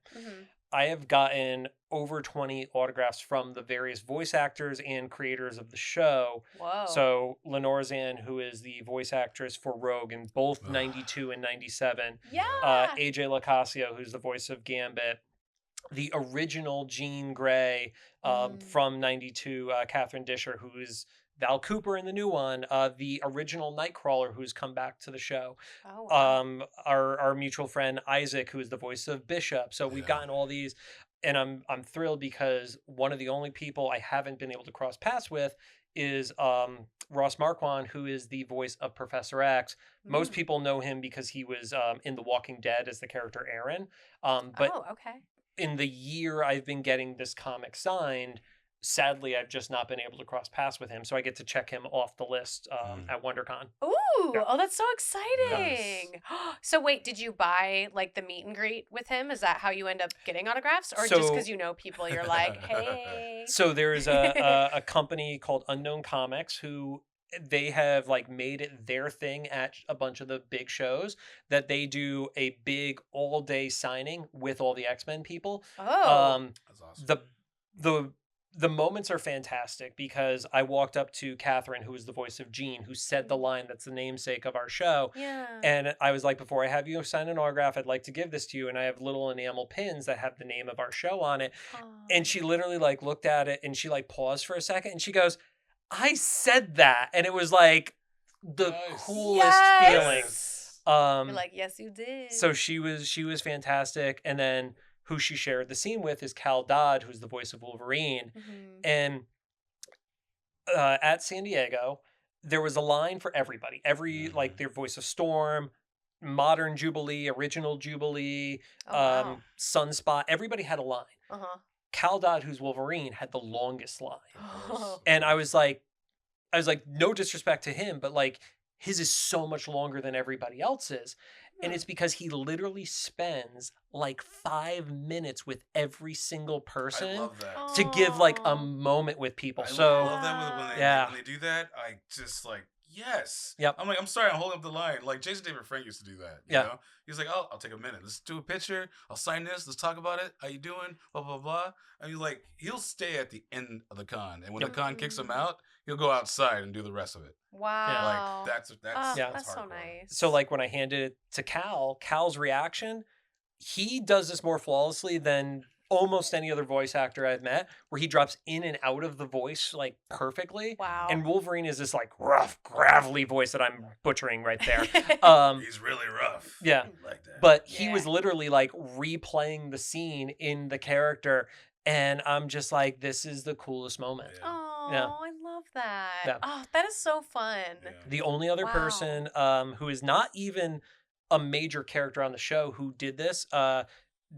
I have gotten over 20 autographs from the various voice actors and creators of the show. Whoa. So Lenore Zan, who is the voice actress for Rogue in both 92 and 97. Yeah. AJ Locascio, who's the voice of Gambit. The original Jean Grey from 92, Catherine Disher, who is Val Cooper in the new one, the original Nightcrawler who's come back to the show. Oh, wow. Our mutual friend Isaac, who is the voice of Bishop. So we've gotten all these, and I'm thrilled because one of the only people I haven't been able to cross paths with is Ross Marquand, who is the voice of Professor X. Most people know him because he was in The Walking Dead as the character Aaron. But okay. in the year I've been getting this comic signed, sadly, I've just not been able to cross paths with him, so I get to check him off the list at WonderCon. Ooh, Yeah. oh, that's so exciting. So wait, did you buy like the meet and greet with him? Is that how you end up getting autographs? Or just because you know people, you're like, hey. So there is a company called Unknown Comics who they have like made it their thing at a bunch of the big shows that they do a big all day signing with all the X-Men people. Oh. That's awesome. The moments are fantastic because I walked up to Catherine, who is the voice of Jean, who said the line that's the namesake of our show. Yeah. And I was like, before I have you sign an autograph, I'd like to give this to you. And I have little enamel pins that have the name of our show on it. And she literally like looked at it and she like paused for a second and she goes, I said that. And it was like the coolest feeling. You're like, yes, you did. So she was fantastic. And then who she shared the scene with is Cal Dodd, who's the voice of Wolverine. And at San Diego, there was a line for everybody. Every, like, their voice of Storm, Modern Jubilee, Original Jubilee, Sunspot. Everybody had a line. Cal Dodd, who's Wolverine, had the longest line. And I was like, no disrespect to him, but, like, his is so much longer than everybody else's. And it's because he literally spends like 5 minutes with every single person I love that. to give like a moment with people. I So love that when they do that. I just like, yes. Yep. I'm like, I'm sorry, I'm holding up the line. Like Jason David Frank used to do that. You know? He's like, oh, I'll take a minute. Let's do a picture. I'll sign this. Let's talk about it. How you doing? Blah, blah, blah. And he's like, he'll stay at the end of the con. And when the con kicks him out, he'll go outside and do the rest of it. Wow. Like that's that's so hardcore. nice. So like when I handed it to Cal's reaction, he does this more flawlessly than almost any other voice actor I've met, where he drops in and out of the voice like perfectly. Wow. And Wolverine is this like rough, gravelly voice that I'm butchering right there. He's really rough. Yeah. Like that. But he was literally like replaying the scene in the character. And I'm just like, this is the coolest moment. Oh, Yeah. I love that. Yeah. Oh, that is so fun. Yeah. The only other person who is not even a major character on the show who did this,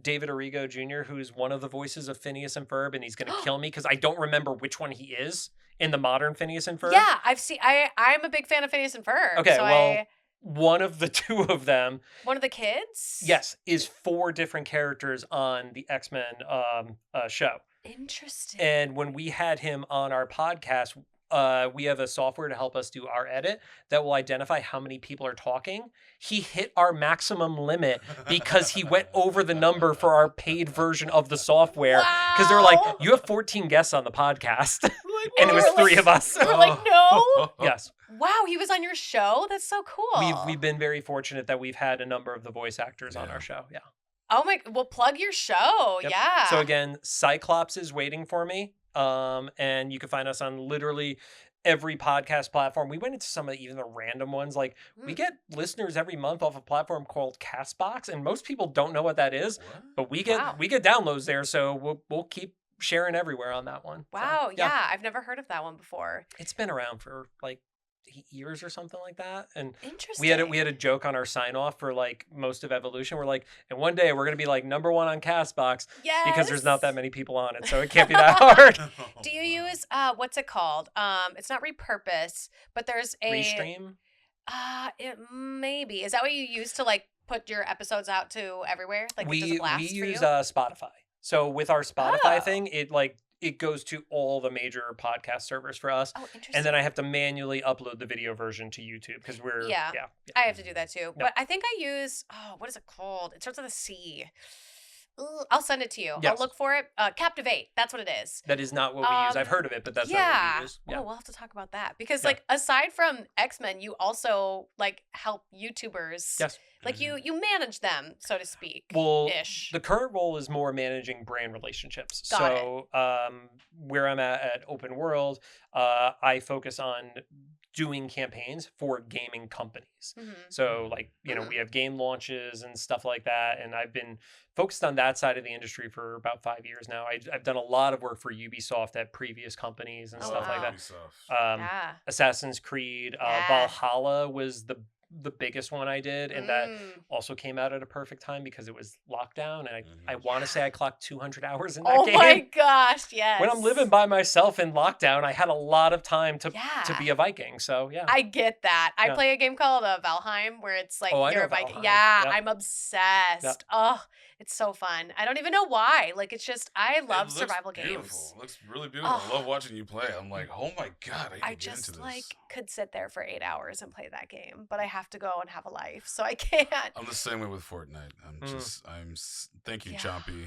David Arrigo Jr., who's one of the voices of Phineas and Ferb, and he's going to kill me because I don't remember which one he is in the modern Phineas and Ferb. Yeah, I'm a big fan of Phineas and Ferb. Okay, so well, one of the two of them. One of the kids? Yes, is 4 different characters on the X-Men show. Interesting. And when we had him on our podcast, we have a software to help us do our edit that will identify how many people are talking. He hit our maximum limit because he went over the number for our paid version of the software. Because they're like, you have 14 guests on the podcast. And it was 3 of us. We were like, no. Yes. Wow, he was on your show? That's so cool. We've been very fortunate that we've had a number of the voice actors on our show. Yeah. Oh my, well, plug your show. Yep. Yeah. So again, Cyclops is waiting for me. And you can find us on literally every podcast platform. We went into some of even the random ones. Like we get listeners every month off a platform called Castbox, and most people don't know what that is. What? But we get downloads there, so we'll keep sharing everywhere on that one. Wow, So, yeah, I've never heard of that one before. It's been around for like 8 years or something like that. And interesting. we had a joke on our sign off for like most of Evolution. We're like, and one day we're gonna be like #1 on Castbox because there's not that many people on it, so it can't be that hard. Do you use what's it called? It's not Repurpose, but there's a Restream. It maybe is that what you use to like put your episodes out to everywhere? Like it does a blast we for use you? Spotify. So with our Spotify thing, it goes to all the major podcast servers for us. Oh, interesting. And then I have to manually upload the video version to YouTube because we're yeah. I have to do that too. Yep. But I think I use what is it called? It starts with a C. I'll send it to you. Yes. I'll look for it. Captivate. That's what it is. That is not what we use. I've heard of it, but that's not what we use. Oh, we'll have to talk about that because like aside from X-Men, you also like help YouTubers. Yes. Like you manage them, so to speak. Well, ish. The current role is more managing brand relationships. Got so where I'm at Open World, I focus on doing campaigns for gaming companies. Mm-hmm. So like, we have game launches and stuff like that. And I've been focused on that side of the industry for about 5 years now. I've done a lot of work for Ubisoft at previous companies and stuff like that. Assassin's Creed, Valhalla was the biggest one I did, and that also came out at a perfect time because it was lockdown, and I want to say I clocked 200 hours in that game. Oh my gosh, yes. When I'm living by myself in lockdown, I had a lot of time to be a Viking, so yeah. I get that. I play a game called Valheim where it's like you're a Viking. Valheim. Yeah, Yep. I'm obsessed. Yep. Oh, it's so fun. I don't even know why. Like it's just, I love survival games. It looks really beautiful. I love watching you play. I'm like, oh my God, I just get into this. like could sit there for 8 hours and play that game, but I have to go and have a life, so I can't. I'm the same way with Fortnite. Thank you, Chompy.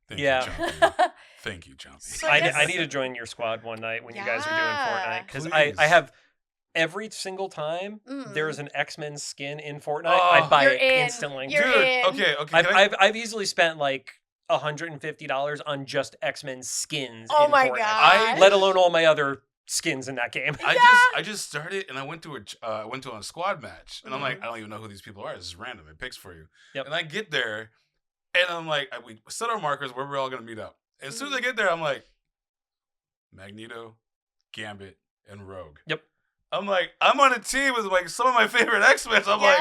Thank Yeah. you, Chompy. Thank you, Chompy. So I need to join your squad one night when you guys are doing Fortnite, because I have every single time there's an X-Men skin in Fortnite, I buy it instantly. You're in. Okay. I've easily spent like $150 on just X-Men skins. Oh in my Fortnite. gosh. Let alone all my other skins in that game. I just started and I went to a squad match and I'm like, I don't even know who these people are. This is random. It picks for you. Yep. And I get there and I'm like, we set our markers where we're all gonna meet up. And as soon as I get there, I'm like, Magneto, Gambit, and Rogue. Yep. I'm like, I'm on a team with like some of my favorite X-Men. So I'm like,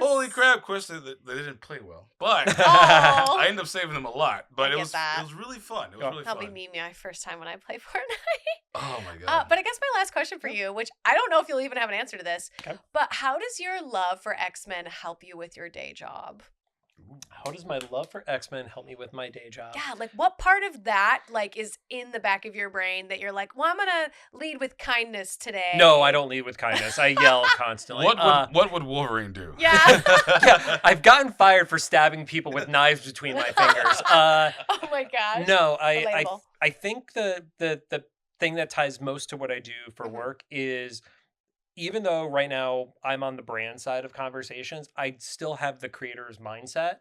holy crap! Of course, they didn't play well, but I ended up saving them a lot. But it was really fun. It was really fun. That'll be me my first time when I play Fortnite. Oh my God! But I guess my last question for you, which I don't know if you'll even have an answer to this, but how does your love for X-Men help you with your day job? How does my love for X-Men help me with my day job? Yeah, like what part of that like is in the back of your brain that you're like, well, I'm gonna lead with kindness today? No, I don't lead with kindness. I yell constantly. What would Wolverine do? Yeah. Yeah, I've gotten fired for stabbing people with knives between my fingers. Oh my gosh. No, I think the thing that ties most to what I do for work is, even though right now I'm on the brand side of conversations, I still have the creator's mindset.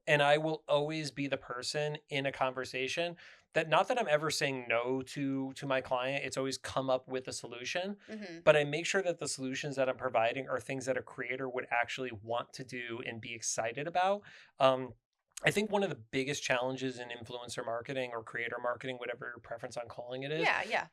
And I will always be the person in a conversation that, not that I'm ever saying no to my client, it's always come up with a solution, but I make sure that the solutions that I'm providing are things that a creator would actually want to do and be excited about. I think one of the biggest challenges in influencer marketing or creator marketing, whatever your preference on calling it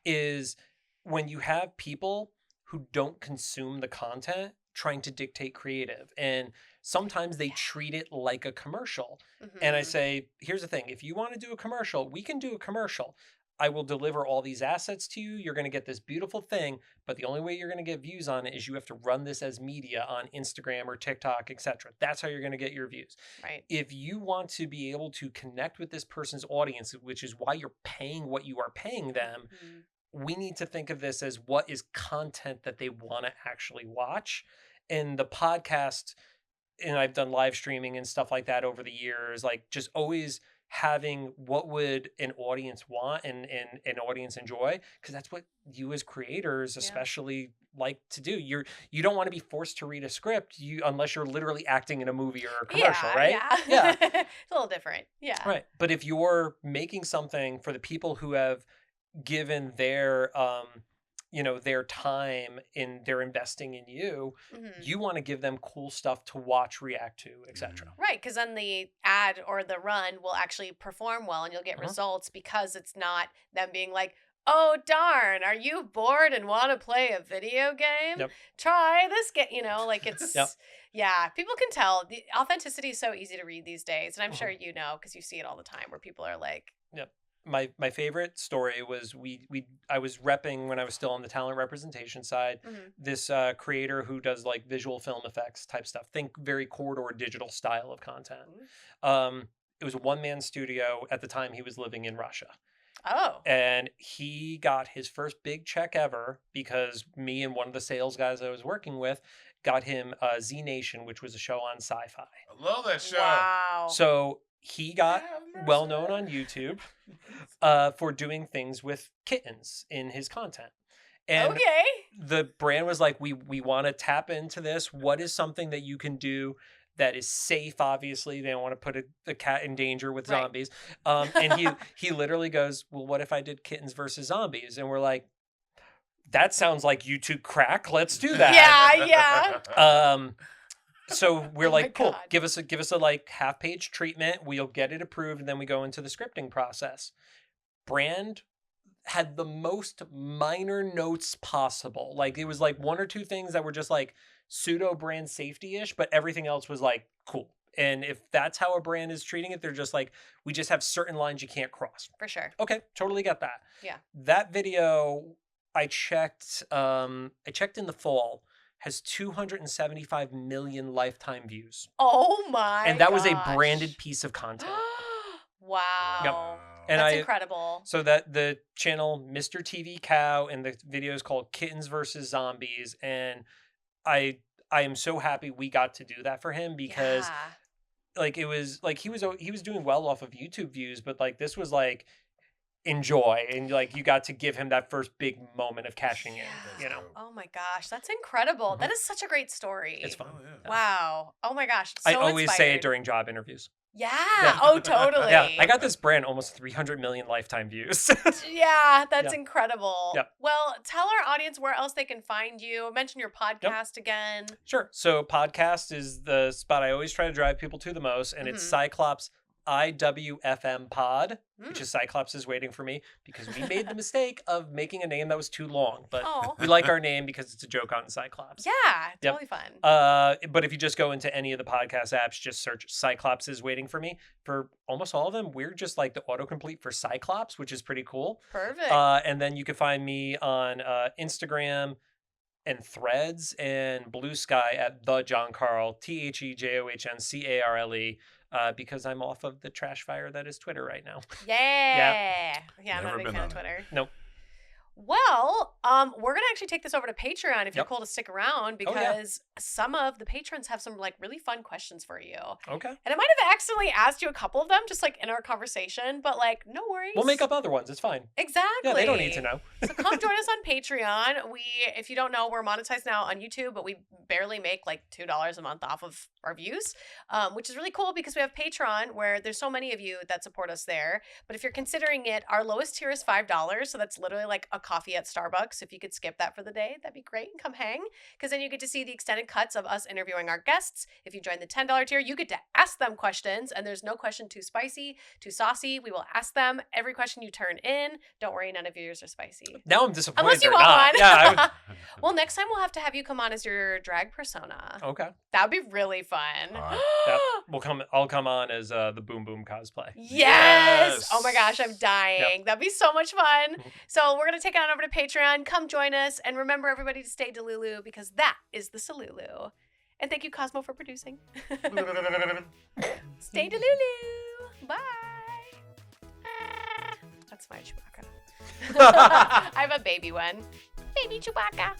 is when you have people who don't consume the content trying to dictate creative. And sometimes they treat it like a commercial. And I say, here's the thing. If you want to do a commercial, we can do a commercial. I will deliver all these assets to you. You're going to get this beautiful thing, but the only way you're going to get views on it is you have to run this as media on Instagram or TikTok, etc. That's how you're going to get your views. Right. If you want to be able to connect with this person's audience, which is why you're paying what you are paying them, we need to think of this as what is content that they want to actually watch. And the podcast, and I've done live streaming and stuff like that over the years, like just always having what would an audience want and an audience enjoy, because that's what you as creators especially like to do. You don't want to be forced to read a script unless you're literally acting in a movie or a commercial, right? Yeah. It's a little different. Yeah. Right. But if you're making something for the people who have given their their time in their investing in you, you want to give them cool stuff to watch, react to, etc. Right, because then the ad or the run will actually perform well and you'll get results, because it's not them being like, oh darn, are you bored and want to play a video game? Try this game, like it's people can tell. The authenticity is so easy to read these days, and I'm sure you know, because you see it all the time where people are like, My favorite story was I was repping, when I was still on the talent representation side, this creator who does like visual film effects type stuff. Think very corridor digital style of content. It was a one-man studio. At the time, he was living in Russia. Oh. And he got his first big check ever because me and one of the sales guys I was working with got him Z Nation, which was a show on Sci-Fi. I love that show. Wow. So he got well known on YouTube for doing things with kittens in his content. And the brand was like, we want to tap into this. What is something that you can do that is safe? Obviously, they don't want to put a cat in danger with zombies. And he literally goes, well, what if I did kittens versus zombies? And we're like, that sounds like YouTube crack. Let's do that. Yeah. So we're like, cool, God. give us a like half-page treatment. We'll get it approved, and then we go into the scripting process. Brand had the most minor notes possible. Like it was like one or two things that were just like pseudo brand safety-ish, but everything else was like cool. And if that's how a brand is treating it, they're just like, we just have certain lines you can't cross. For sure. Okay, totally get that. Yeah. That video I checked in the fall, has 275 million lifetime views. Oh my! And that was a branded piece of content. Wow. Yep. And that's incredible. So that the channel Mr. TV Cow, and the video is called Kittens versus Zombies, and I am so happy we got to do that for him, because like it was like he was doing well off of YouTube views, but like this was like enjoy, and like you got to give him that first big moment of cashing in, Oh my gosh, that's incredible. That is such a great story. It's fun. Wow. Oh my gosh, so I always inspired. say it during job interviews. Yeah. Oh, totally. Yeah, I got this brand almost 300 million lifetime views. Yeah, that's incredible. Yep. Well, tell our audience where else they can find you. Mention your podcast again. Sure. So podcast is the spot I always try to drive people to the most, and it's Cyclops IWFM Pod, which is Cyclops is waiting for me, because we made the mistake of making a name that was too long, but we like our name because it's a joke on Cyclops. Yeah, totally fun. But if you just go into any of the podcast apps, just search Cyclops is waiting for me. For almost all of them, we're just like the autocomplete for Cyclops, which is pretty cool. Perfect. And then you can find me on Instagram and Threads and Blue Sky at the John Carle, TheJohnCarle. Because I'm off of the trash fire that is Twitter right now. Yeah. I'm not a Never big been fan on of Twitter. Nope. Well, Well, we're gonna actually take this over to Patreon if you're cool to stick around, because some of the patrons have some like really fun questions for you. Okay. And I might have accidentally asked you a couple of them just like in our conversation, but like no worries. We'll make up other ones. It's fine. Exactly. Yeah, they don't need to know. So come join us on Patreon. If you don't know, we're monetized now on YouTube, but we barely make like $2 a month off of our views, which is really cool because we have Patreon where there's so many of you that support us there. But if you're considering it, our lowest tier is $5. So that's literally like a coffee at Starbucks. If you could skip that for the day, that'd be great. And come hang, because then you get to see the extended cuts of us interviewing our guests. If you join the $10 tier, you get to ask them questions, and there's no question too spicy, too saucy. We will ask them every question you turn in. Don't worry, none of yours are spicy. Now I'm disappointed. Unless you they're want not. one. Yeah. Well, next time we'll have to have you come on as your drag persona. Okay. That would be really fun. I'll come on as the Boom Boom cosplay. Yes! Oh my gosh, I'm dying. Yep. That'd be so much fun. So we're going to take it on over to Patreon. Come join us. And remember, everybody, to stay Delulu, because that is the Salulu. And thank you, Cosmo, for producing. Stay Delulu. Bye. That's my Chewbacca. I have a baby one. Baby Chewbacca.